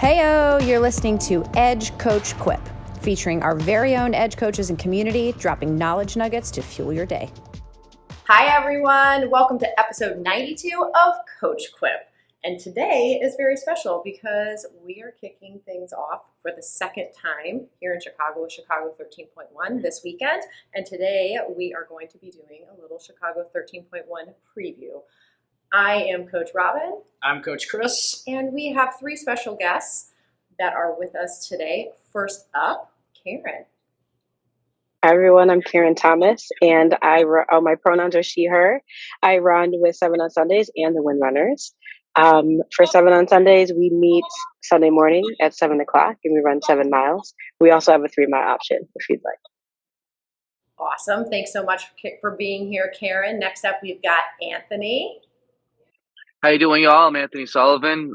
Heyo, you're listening to Edge Coach Quip, featuring our very own Edge coaches and community, dropping knowledge nuggets to fuel your day. Hi everyone, welcome to episode 92 of Coach Quip. And today is very special because we are kicking things off for the second time here in Chicago with Chicago 13.1 this weekend. And today we are going to be doing a little Chicago 13.1 preview. I am Coach Robyn. I'm Coach Chris. And we have three special guests that are with us today. First up, Karen. Hi everyone, I'm Karen Thomas, and my pronouns are she, her. I run with 7 on Sundays and the Windrunners. For 7 on Sundays, we meet Sunday morning at 7 o'clock, and we run 7 miles. We also have a 3-mile option if you'd like. Awesome. Thanks so much for being here, Karen. Next up, we've got Anthony. How you doing, y'all? I'm Anthony Sullivan,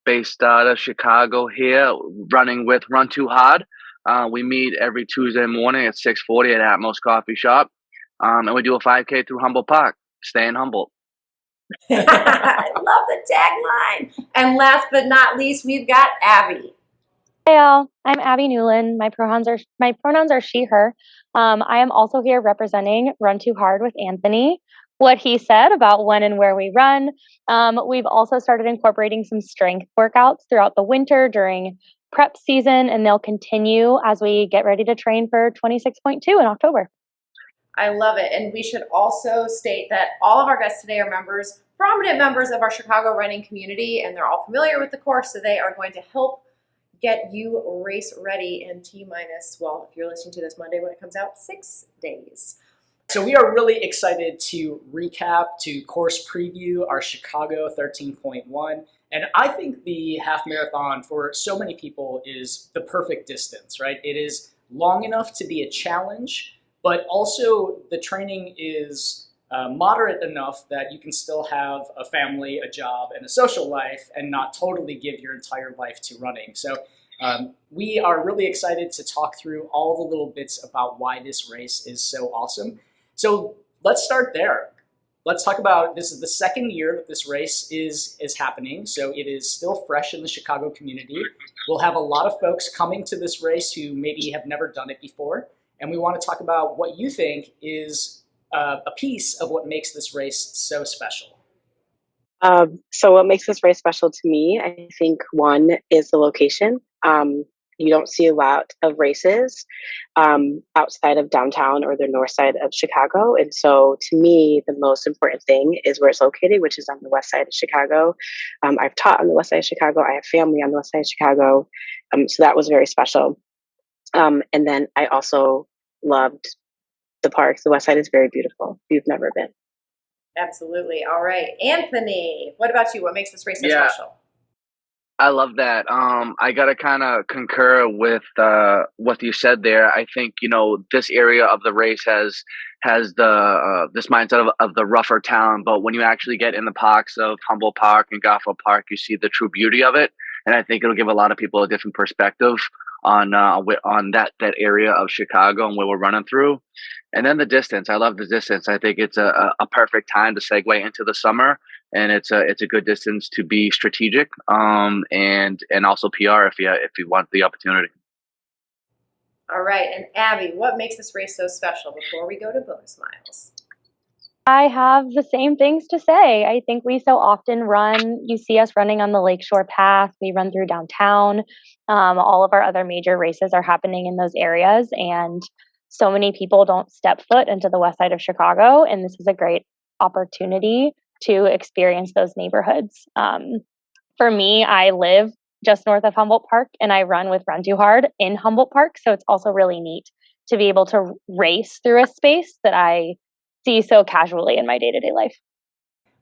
based out of Chicago here, running with Run Too Hard. We meet every Tuesday morning at 6:40 at Atmos Coffee Shop, and we do a 5K through Humboldt Park, staying humble. I love the tagline. And last but not least, we've got Abby. Hey y'all, I'm Abby Newland. My pronouns are she, her. I am also here representing Run Too Hard with Anthony. What he said about when and where we run. We've also started incorporating some strength workouts throughout the winter during prep season, and they'll continue as we get ready to train for 26.2 in October. I love it. And we should also state that all of our guests today are prominent members of our Chicago running community, and they're all familiar with the course, so they are going to help get you race ready in T-minus, well, if you're listening to this Monday when it comes out, 6 days. So we are really excited to recap, to course preview our Chicago 13.1. And I think the half marathon for so many people is the perfect distance, right? It is long enough to be a challenge, but also the training is moderate enough that you can still have a family, a job, and a social life and not totally give your entire life to running. So we are really excited to talk through all the little bits about why this race is so awesome. So let's start there. Let's talk about, this is the second year that this race is happening, so it is still fresh in the Chicago community. We'll have a lot of folks coming to this race who maybe have never done it before, and we want to talk about what you think is a piece of what makes this race so special. So what makes this race special to me, I think one is the location. You don't see a lot of races outside of downtown or the north side of Chicago. And so to me, the most important thing is where it's located, which is on the west side of Chicago. I've taught on the west side of Chicago. I have family on the west side of Chicago. So that was very special. And then I also loved the parks. The west side is very beautiful. If you've never been. Absolutely. All right. Anthony, what about you? What makes this race so special? I love that. I gotta kind of concur with what you said there. I think this area of the race has the this mindset of the rougher town, but when you actually get in the parks of Humboldt Park and Garfield Park, you see the true beauty of it, and I think it'll give a lot of people a different perspective on that area of Chicago and where we're running through. And then the distance. I love the distance. I think it's a perfect time to segue into the summer. And it's a good distance to be strategic, and also PR if you want the opportunity. All right, and Abby, what makes this race so special before we go to bonus miles? I have the same things to say. I think we so often you see us running on the Lakeshore Path. We run through downtown. All of our other major races are happening in those areas, and so many people don't step foot into the west side of Chicago, and this is a great opportunity to experience those neighborhoods. For me, I live just north of Humboldt Park, and I run with Run Too Hard in Humboldt Park, so it's also really neat to be able to race through a space that I see so casually in my day-to-day life.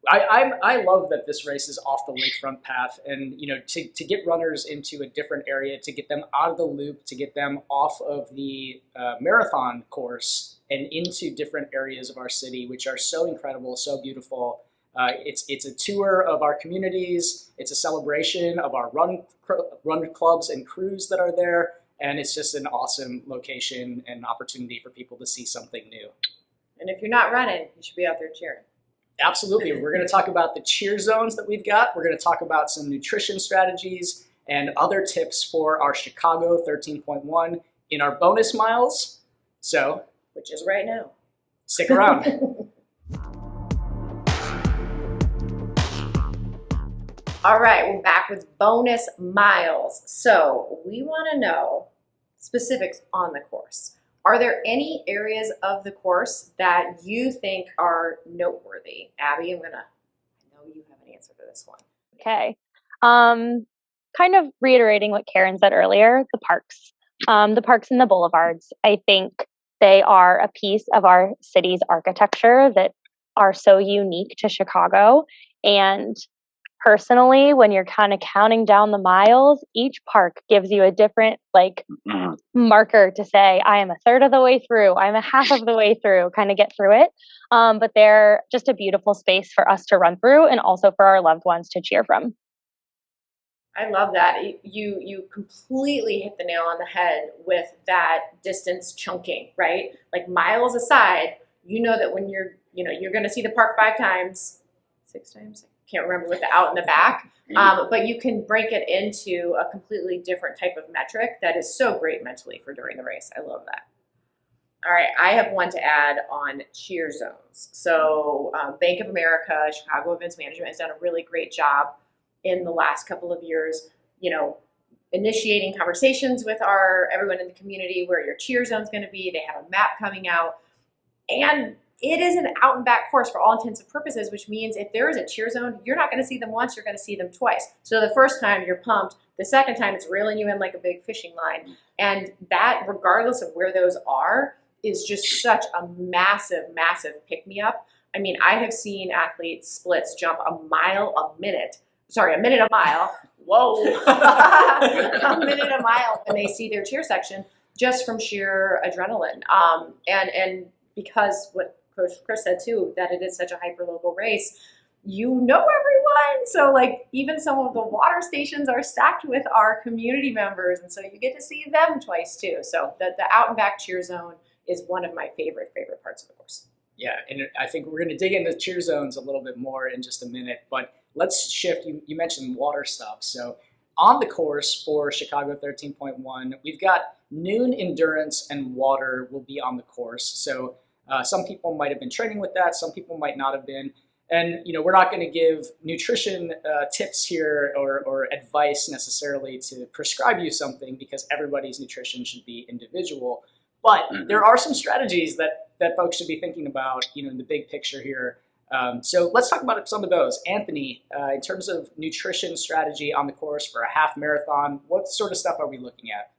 I love that this race is off the lakefront path, and to get runners into a different area, to get them out of the loop, to get them off of the marathon course and into different areas of our city, which are so incredible, so beautiful. It's a tour of our communities. It's a celebration of our run clubs and crews that are there, and it's just an awesome location and opportunity for people to see something new. And if you're not running, you should be out there cheering. Absolutely. We're going to talk about the cheer zones that we've got. We're going to talk about some nutrition strategies, and other tips for our Chicago 13.1 in our bonus miles. So, which is right now. Stick around. All right, we're back with bonus miles. So we want to know specifics on the course. Are there any areas of the course that you think are noteworthy? Abby, I know you have an answer to this one. Okay. Kind of reiterating what Karen said earlier, the parks and the boulevards. I think they are a piece of our city's architecture that are so unique to Chicago. And personally, when you're kind of counting down the miles, each park gives you a different marker to say, I am a third of the way through, I'm a half of the way through, kind of get through it. But they're just a beautiful space for us to run through and also for our loved ones to cheer from. I love that. You completely hit the nail on the head with that distance chunking, right? Like miles aside, you know that when you're going to see the park 5 times, 6 times, can't remember with the out and the back, but you can break it into a completely different type of metric that is so great mentally for during the race. I love that. All right, I have one to add on cheer zones. So Bank of America, Chicago Events Management has done a really great job in the last couple of years, initiating conversations with everyone in the community where your cheer zone is going to be. They have a map coming out, and it is an out and back course for all intents and purposes, which means if there is a cheer zone, you're not going to see them once, you're going to see them twice. So the first time you're pumped, the second time it's reeling you in like a big fishing line. And that, regardless of where those are, is just such a massive, massive pick-me-up. I mean, I have seen athletes splits jump a minute a mile. Whoa. A minute a mile when they see their cheer section just from sheer adrenaline. And because what Coach Chris said too, that it is such a hyper-local race, everyone. So like even some of the water stations are stacked with our community members. And so you get to see them twice too. So the out and back cheer zone is one of my favorite parts of the course. Yeah, and I think we're going to dig into cheer zones a little bit more in just a minute, but let's shift. You mentioned water stuff. So on the course for Chicago 13.1, we've got noon endurance and water will be on the course. So some people might have been training with that. Some people might not have been. And, we're not going to give nutrition tips here or advice necessarily to prescribe you something because everybody's nutrition should be individual. But there are some strategies that folks should be thinking about, in the big picture here. So let's talk about some of those. Anthony, in terms of nutrition strategy on the course for a half marathon, what sort of stuff are we looking at?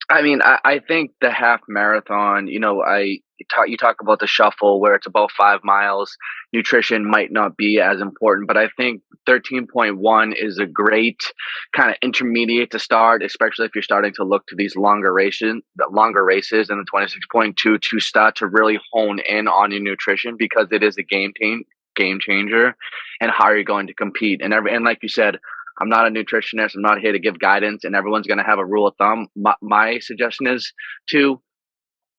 I mean, I think the half marathon, you talk about the shuffle where it's about 5 miles. Nutrition might not be as important, but I think 13.1 is a great kind of intermediate to start, especially if you're starting to look to these longer races and the 26.2 to start to really hone in on your nutrition because it is a game changer and how you're going to compete. And like you said, I'm not a nutritionist. I'm not here to give guidance, and everyone's going to have a rule of thumb. My suggestion is to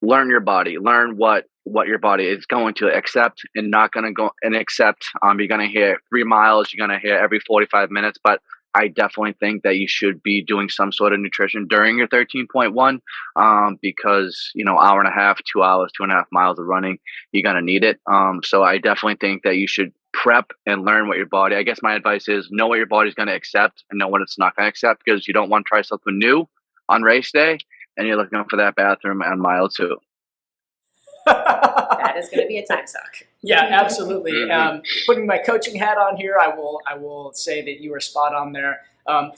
learn your body, learn what your body is going to accept and not going to go and accept. You're going to hear 3 miles, you're going to hear every 45 minutes, but I definitely think that you should be doing some sort of nutrition during your 13.1 because, hour and a half, 2 hours, 2.5 miles of running, you're going to need it. So I definitely think that you should prep and learn what your body, I guess my advice is know what your body's going to accept and know what it's not going to accept because you don't want to try something new on race day and you're looking for that bathroom on mile 2. That is going to be a time suck. Yeah, absolutely. Putting my coaching hat on here, I will say that you are spot on there.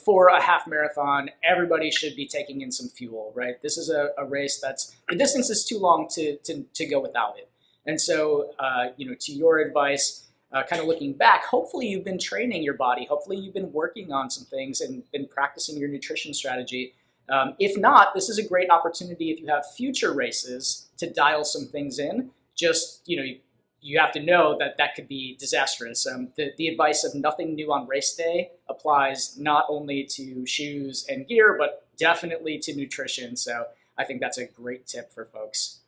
For a half marathon, everybody should be taking in some fuel, right? This is a race the distance is too long to go without it. And so, to your advice, kind of looking back, hopefully you've been training your body. Hopefully you've been working on some things and been practicing your nutrition strategy. If not, this is a great opportunity if you have future races to dial some things in. Just, you have to know that could be disastrous. The advice of nothing new on race day applies not only to shoes and gear, but definitely to nutrition. So I think that's a great tip for folks.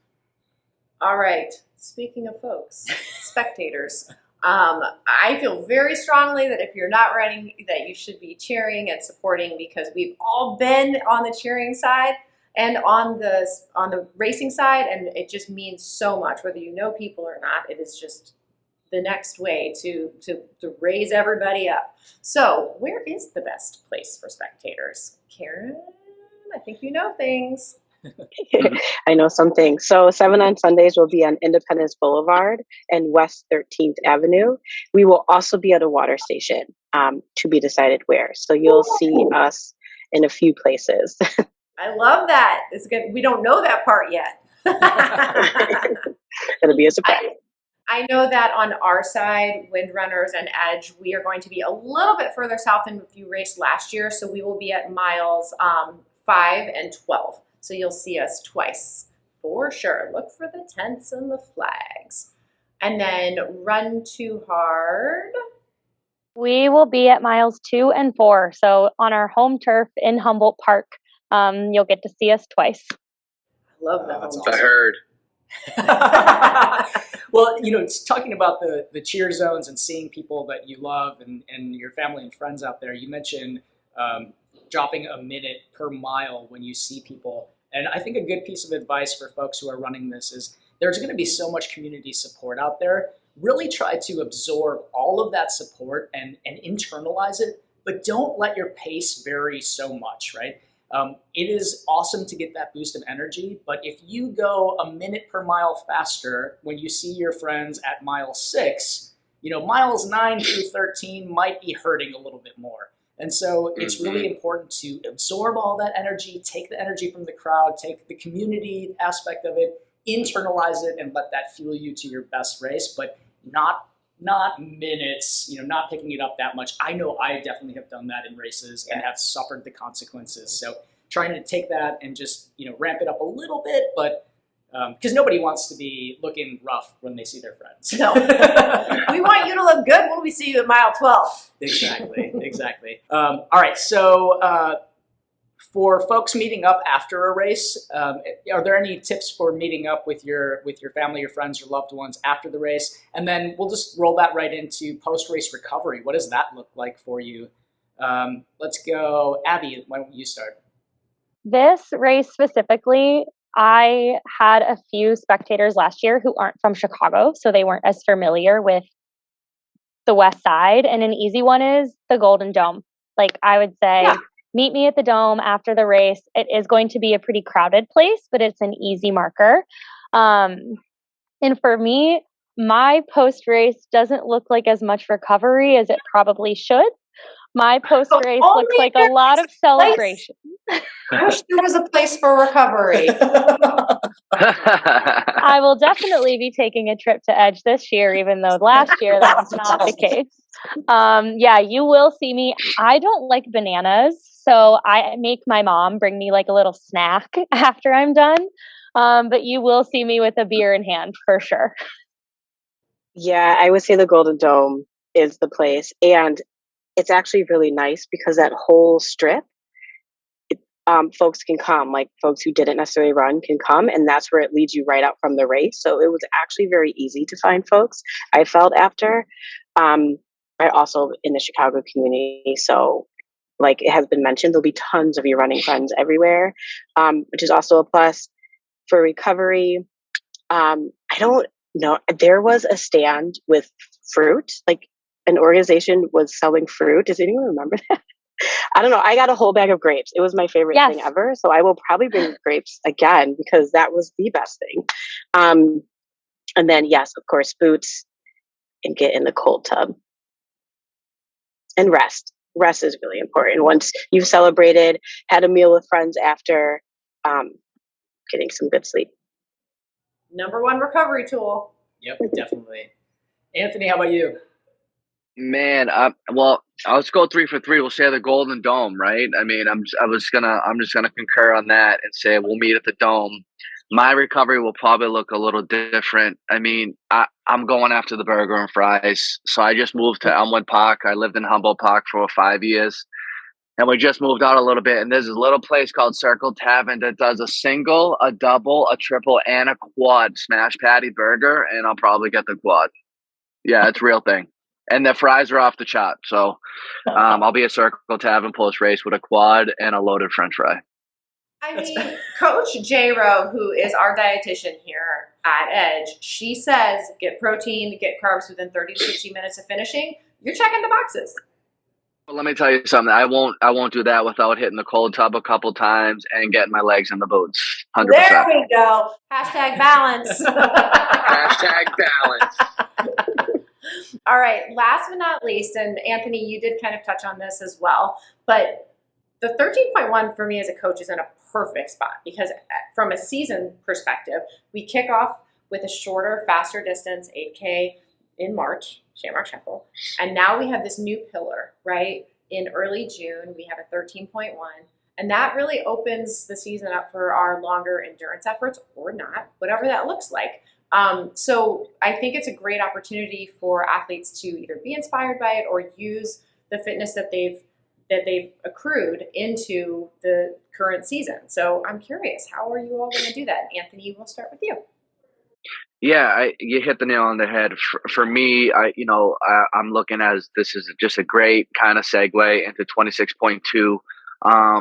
All right. Speaking of folks, spectators, I feel very strongly that if you're not running, that you should be cheering and supporting, because we've all been on the cheering side and on the racing side, and it just means so much, whether you know people or not. It is just the next way to raise everybody up. So where is the best place for spectators? Karen, I think you know things. I know some things. So 7 on Sundays will be on Independence Boulevard and West 13th Avenue. We will also be at a water station, to be decided where. So you'll see us in a few places. I love that. It's good. We don't know that part yet. It'll be a surprise. I know that on our side, Windrunners and Edge, we are going to be a little bit further south than if you raced last year. So we will be at miles 5 and 12. So you'll see us twice for sure. Look for the tents and the flags. And then Run Too Hard. We will be at miles 2 and 4. So on our home turf in Humboldt Park, you'll get to see us twice. I love that. That's I heard. Well, it's talking about the cheer zones and seeing people that you love and your family and friends out there. You mentioned dropping a minute per mile when you see people. And I think a good piece of advice for folks who are running this is there's going to be so much community support out there. Really try to absorb all of that support and internalize it, but don't let your pace vary so much, right? It is awesome to get that boost of energy, but if you go a minute per mile faster when you see your friends at mile 6, miles 9 through 13 might be hurting a little bit more. And so it's really important to absorb all that energy, take the energy from the crowd, take the community aspect of it, internalize it, and let that fuel you to your best race, but not minutes, not picking it up that much. I know I definitely have done that in races and have suffered the consequences. So trying to take that and just, ramp it up a little bit, but because nobody wants to be looking rough when they see their friends. No. We want you to look good when we see you at mile 12. Exactly. All right. So for folks meeting up after a race, are there any tips for meeting up with your family, your friends, your loved ones after the race? And then we'll just roll that right into post-race recovery. What does that look like for you? Let's go. Abby, why don't you start? This race specifically, I had a few spectators last year who aren't from Chicago, so they weren't as familiar with the West Side. And an easy one is the Golden Dome. Like I would say, meet me at the Dome after the race. It is going to be a pretty crowded place, but it's an easy marker. And for me, my post-race doesn't look like as much recovery as it probably should. My post-race looks like a lot of celebration. I wish there was a place for recovery. I will definitely be taking a trip to Edge this year, even though last year that was not the case. You will see me. I don't like bananas, so I make my mom bring me like a little snack after I'm done. But you will see me with a beer in hand for sure. Yeah, I would say the Golden Dome is the place. And it's actually really nice because that whole strip, folks can come, like folks who didn't necessarily run can come, and that's where it leads you right out from the race. So it was actually very easy to find folks, I felt after. I also in the Chicago community, so like it has been mentioned, there'll be tons of your running friends everywhere, which is also a plus. For recovery, I don't know, there was a stand with fruit, like an organization was selling fruit. Does anyone remember that? I don't know. I got a whole bag of grapes. It was my favorite thing ever. So I will probably bring grapes again because that was the best thing. And then, yes, of course, boots and get in the cold tub and rest. Rest is really important. Once you've celebrated, had a meal with friends after, getting some good sleep. Number one recovery tool. Yep, definitely. Anthony, how about you? Man, well, let's go 3 for 3. We'll say the Golden Dome, right? I mean, I'm just gonna concur on that and say we'll meet at the Dome. My recovery will probably look a little different. I mean, I'm going after the burger and fries. So I just moved to Elmwood Park. I lived in Humboldt Park for 5 years, and we just moved out a little bit. And there's a little place called Circle Tavern that does a single, a double, a triple, and a quad smash patty burger. And I'll probably get the quad. Yeah, it's a real thing. And the fries are off the chart. So I'll be a Circle Tavern post race with a quad and a loaded French fry. I mean, Coach J-Ro, who is our dietitian here at Edge, she says get protein, get carbs within 30 to 60 minutes of finishing. You're checking the boxes. Well, let me tell you something. I won't do that without hitting the cold tub a couple times and getting my legs in the boots. 100%. There we go. Hashtag balance. Hashtag balance. All right. Last but not least, and Anthony, you did kind of touch on this as well, but the 13.1 for me as a coach is in a perfect spot because from a season perspective, we kick off with a shorter, faster distance, 8K in March, Shamrock Sheffield. And now we have this new pillar, right? In early June, we have a 13.1. And that really opens the season up for our longer endurance efforts or not, whatever that looks like. So I think it's a great opportunity for athletes to either be inspired by it or use the fitness that they've accrued into the current season. So I'm curious, how are you all going to do that? Anthony, we'll start with you. Yeah, you hit the nail on the head. For me, I'm looking as this is just a great kind of segue into 26.2.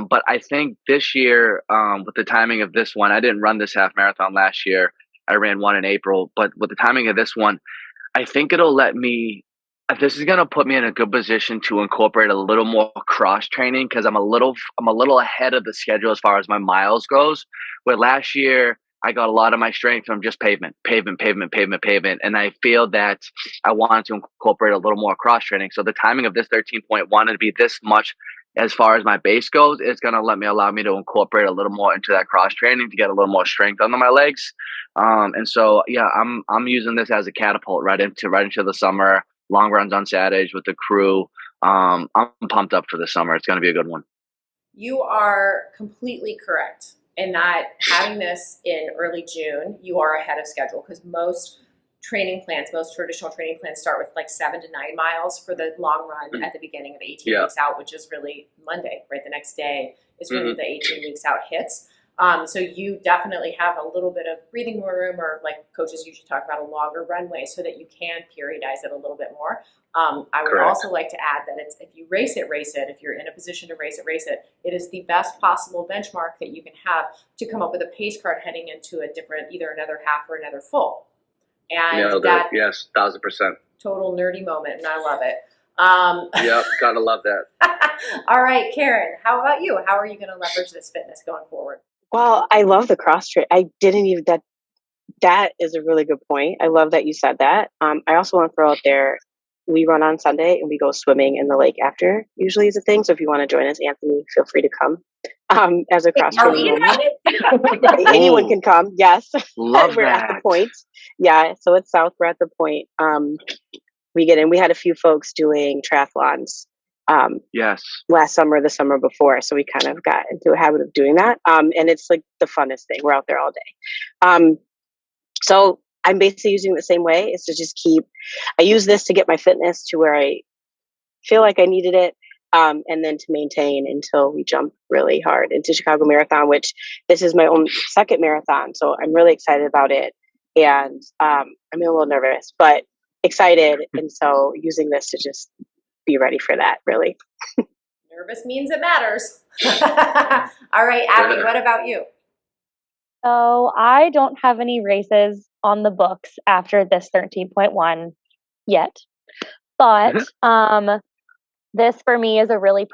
But I think this year, with the timing of this one, I didn't run this half marathon last year. I ran one in April, but with the timing of this one, I think it'll this is going to put me in a good position to incorporate a little more cross training because I'm a little ahead of the schedule as far as my miles goes. Where last year I got a lot of my strength from just pavement. And I feel that I wanted to incorporate a little more cross training. So the timing of this 13.1 to be this much as far as my base goes, it's going to allow me to incorporate a little more into that cross training to get a little more strength under my legs. And so, yeah, I'm using this as a catapult right into the summer, long runs on Saturdays with the crew. I'm pumped up for the summer. It's going to be a good one. You are completely correct in that having this in early June, you are ahead of schedule because most traditional training plans start with like 7 to 9 miles for the long run at the beginning of 18 weeks out, which is really Monday, right? The next day is when the 18 weeks out hits. So you definitely have a little bit of breathing room, or like coaches usually talk about, a longer runway so that you can periodize it a little bit more. I would also like to add that if you race it. If you're in a position to race it. It is the best possible benchmark that you can have to come up with a pace card heading into either another half or another full. And yes, 1,000%. Total nerdy moment, and I love it. Yep, gotta love that. All right, Karen, how about you? How are you going to leverage this fitness going forward? Well, I love the cross train. I didn't even that is a really good point. I love that you said that. I also want to throw out there, we run on Sunday and we go swimming in the lake after, usually is a thing. So if you want to join us, Anthony, feel free to come. As a cross training anyone can come. Yes. Love We're that. at the point. Yeah. So it's south. We're at the point. We get in. We had a few folks doing triathlons. Yes. Last summer, the summer before. So we kind of got into a habit of doing that. And it's like the funnest thing. We're out there all day. So I'm basically using it the same way. Is to just I use this to get my fitness to where I feel like I needed it. And then to maintain until we jump really hard into Chicago Marathon, which this is my own second marathon. So I'm really excited about it. And I'm a little nervous, but excited. And so using this to just be ready for that, really. Nervous means it matters. All right, Abby, what about you? So I don't have any races on the books after this 13.1 yet, but this for me is it really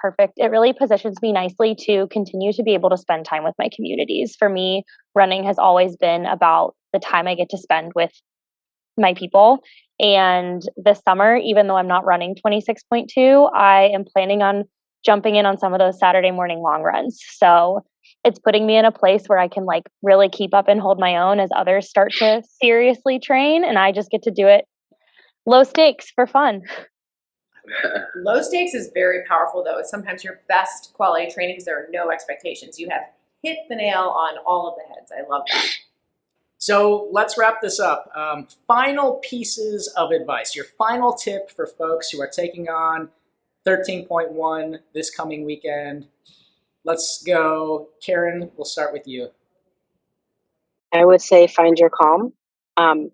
positions me nicely to continue to be able to spend time with my communities. For me, running has always been about the time I get to spend with my people. And this summer, even though I'm not running 26.2, I am planning on jumping in on some of those Saturday morning long runs. So it's putting me in a place where I can really keep up and hold my own as others start to seriously train. And I just get to do it low stakes for fun. Low stakes is very powerful, though. It's sometimes your best quality training because there are no expectations. You have hit the nail on all of the heads. I love that. So let's wrap this up. Final pieces of advice. Your final tip for folks who are taking on 13.1 this coming weekend. Let's go. Karen, we'll start with you. I would say find your calm.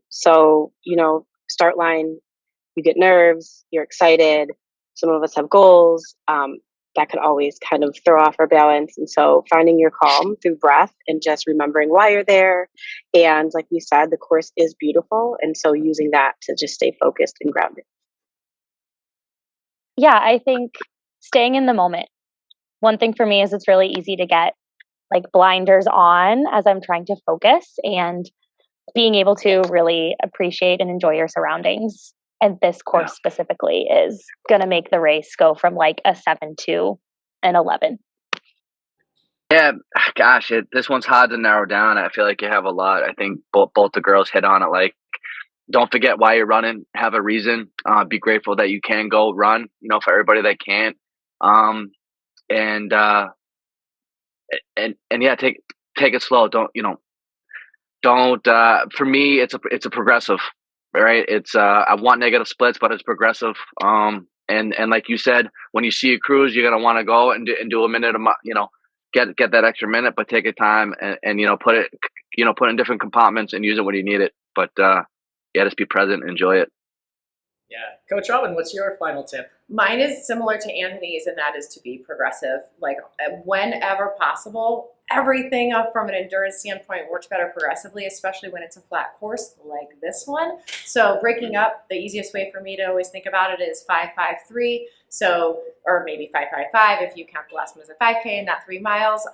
So, start line, you get nerves, you're excited. Some of us have goals. That can always kind of throw off our balance. And so finding your calm through breath and just remembering why you're there. And like you said, the course is beautiful. And so using that to just stay focused and grounded. Yeah, I think staying in the moment. One thing for me is it's really easy to get like blinders on as I'm trying to focus, and being able to really appreciate and enjoy your surroundings. And this course specifically is going to make the race go from like a 7 to an 11. Yeah, gosh, this one's hard to narrow down. I feel like you have a lot. I think both the girls hit on it. Like, don't forget why you're running. Have a reason. Be grateful that you can go run. For everybody that can't. And yeah, take it slow. Don't. For me, it's a progressive. Right? It's I want negative splits, but it's progressive. And like you said, when you see a cruise, you're gonna want to go and do a minute get that extra minute, but take your time and put it put it in different compartments and use it when you need it. But just be present, enjoy it. Yeah, Coach Robyn, what's your final tip? Mine is similar to Anthony's, and that is to be progressive. Like whenever possible, everything up from an endurance standpoint works better progressively, especially when it's a flat course like this one. So breaking up, the easiest way for me to always think about it is 5-5-3. So, or maybe 5-5-5 if you count the last one as a 5K and not 3 miles.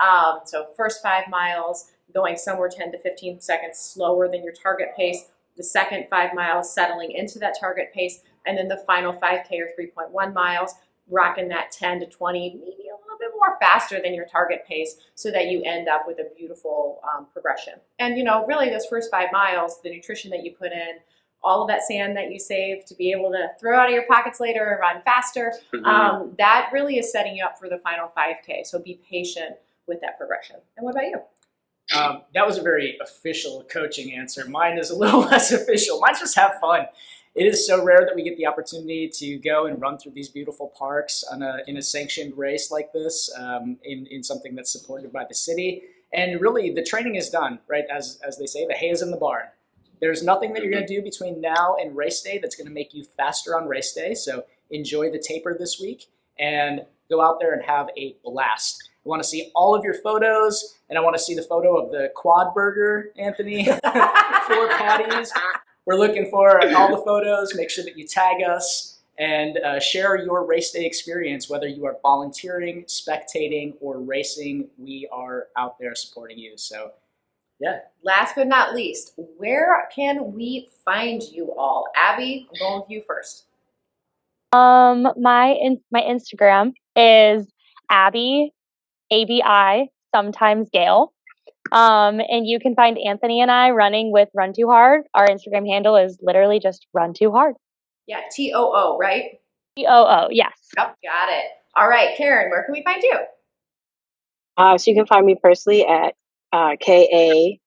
So first 5 miles, going somewhere 10 to 15 seconds slower than your target pace. The second 5 miles settling into that target pace, and then the final 5K or 3.1 miles, rocking that 10 to 20, maybe a little bit more faster than your target pace, so that you end up with a beautiful progression. And really those first 5 miles, the nutrition that you put in, all of that sand that you save to be able to throw out of your pockets later and run faster, that really is setting you up for the final 5K. So be patient with that progression. And what about you? That was a very official coaching answer. Mine is a little less official. Mine's just have fun. It is so rare that we get the opportunity to go and run through these beautiful parks in a sanctioned race like this, in something that's supported by the city. And really, the training is done, right? As they say, the hay is in the barn. There's nothing that you're going to do between now and race day that's going to make you faster on race day. So enjoy the taper this week and go out there and have a blast. I want to see all of your photos, and I want to see the photo of the quad burger, Anthony, 4 patties. We're looking for all the photos. Make sure that you tag us and share your race day experience, whether you are volunteering, spectating, or racing. We are out there supporting you. So, yeah. Last but not least, where can we find you all? Abby, I'm going with you first. My Instagram is Abby, ABI, sometimes Gail. And you can find Anthony and I running with Run Too Hard. Our Instagram handle is literally just Run Too Hard. Yeah, TOO, right? TOO, yes. Yep, got it. All right, Karen, where can we find you? So you can find me personally at KA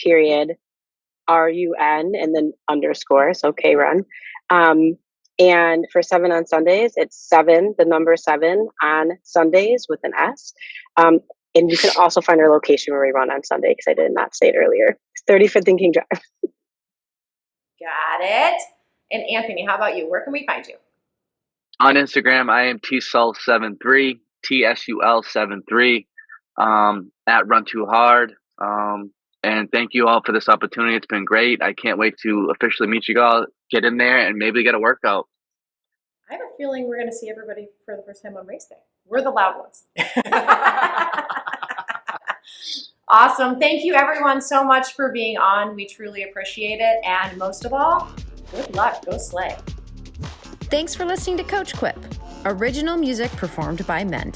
period RUN and then underscore, so KRun. And for 7 on Sundays, it's 7, the number 7 on Sundays with an S. And you can also find our location where we run on Sunday, because I did not say it earlier. It's 35th and King Drive. Got it. And Anthony, how about you? Where can we find you? On Instagram, I am TSUL73, TSUL73, at Run Too Hard. And thank you all for this opportunity. It's been great. I can't wait to officially meet you all, get in there, and maybe get a workout. I have a feeling we're going to see everybody for the first time on race day. We're the loud ones. Awesome. Thank you, everyone, so much for being on. We truly appreciate it. And most of all, good luck. Go slay. Thanks for listening to Coach Quip. Original music performed by Mend.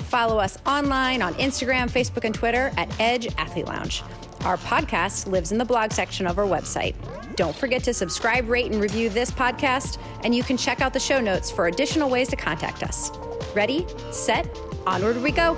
Follow us online on Instagram, Facebook, and Twitter at Edge Athlete Lounge. Our podcast lives in the blog section of our website. Don't forget to subscribe, rate, and review this podcast, and you can check out the show notes for additional ways to contact us. Ready, set, onward we go.